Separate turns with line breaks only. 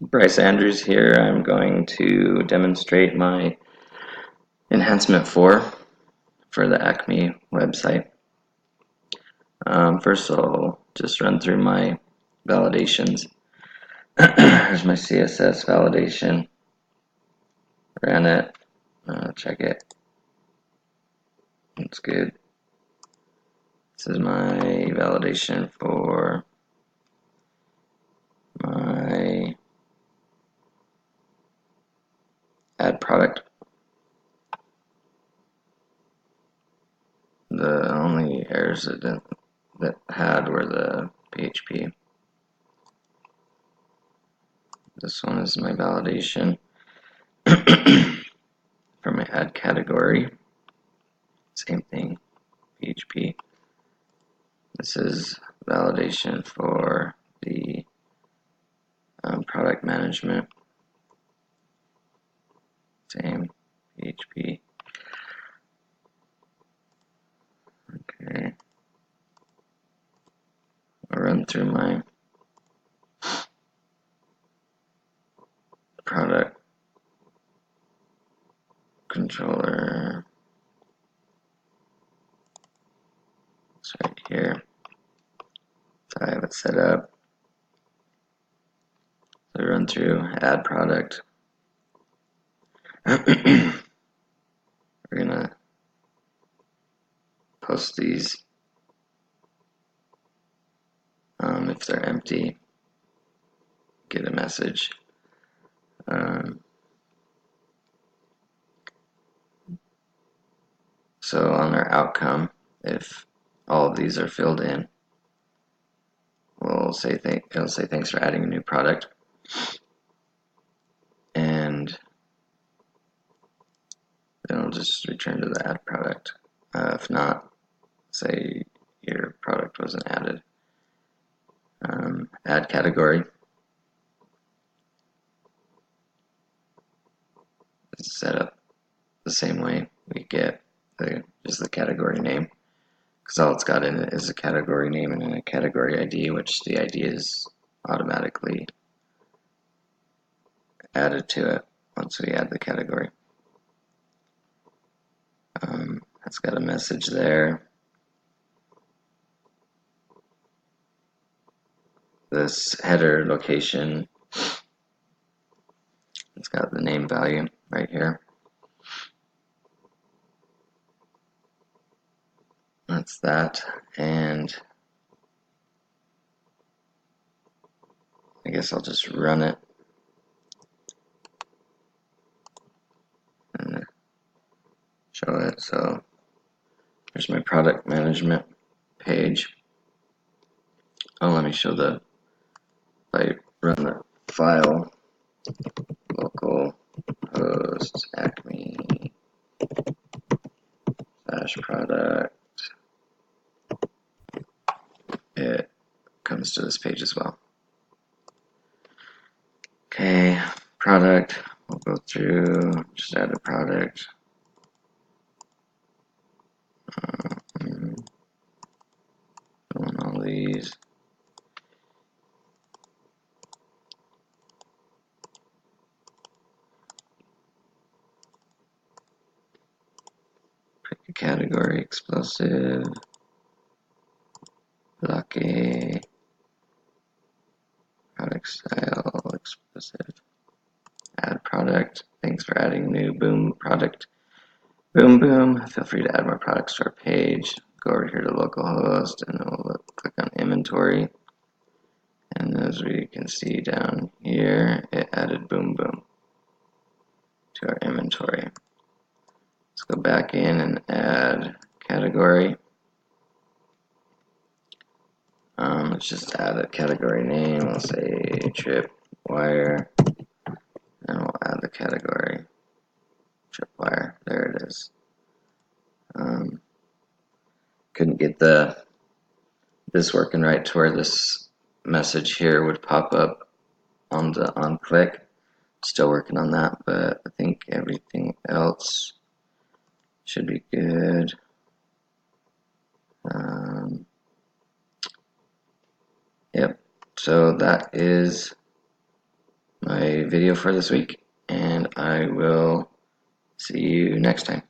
Bryce Andrews here. I'm going to demonstrate my enhancement 4 for the Acme website. First I'll just run through my validations. Here's my CSS validation. Ran it. Check it. It's good. This is my validation for my ad product. The only errors that had were the PHP. This one is my validation for my ad category. Same thing, PHP. This is validation for the product management. Same, PHP. Okay. I'll run through my product controller. It's right here. So I have it set up. So I run through add product. We're gonna post these if they're empty. Get a message. So on our outcome, if all of these are filled in, it'll say thanks for adding a new product, and then it'll just return to the add product. If not, say your product wasn't added. Add category is set up the same way. We get just the category name, because all it's got in it is a category name and a category ID, which the ID is automatically added to it once we add the category. It's got a message there. This header location, it's got the name value right here. That's that, and I guess I'll just run it and show it. So here's my product management page. Oh, let me show if I run the file, local host acme /product, it comes to this page as well. Okay, product, we'll go through, just add a product. Doing all these. Pick a category, explosive, blocky, product style, explosive, add product. Thanks for adding new boom product. Boom boom. Feel free to add more products to our page. Go over here to localhost and we'll click on inventory. And as we can see down here, it added boom boom to our inventory. Let's go back in and add category. Let's just add a category name. We'll say tripwire, and we'll add the category tripwire. There it is. Couldn't get this working right to where this message here would pop up on click. Still working on that, but I think everything else should be good. Yep, so that is my video for this week, and I will see you next time.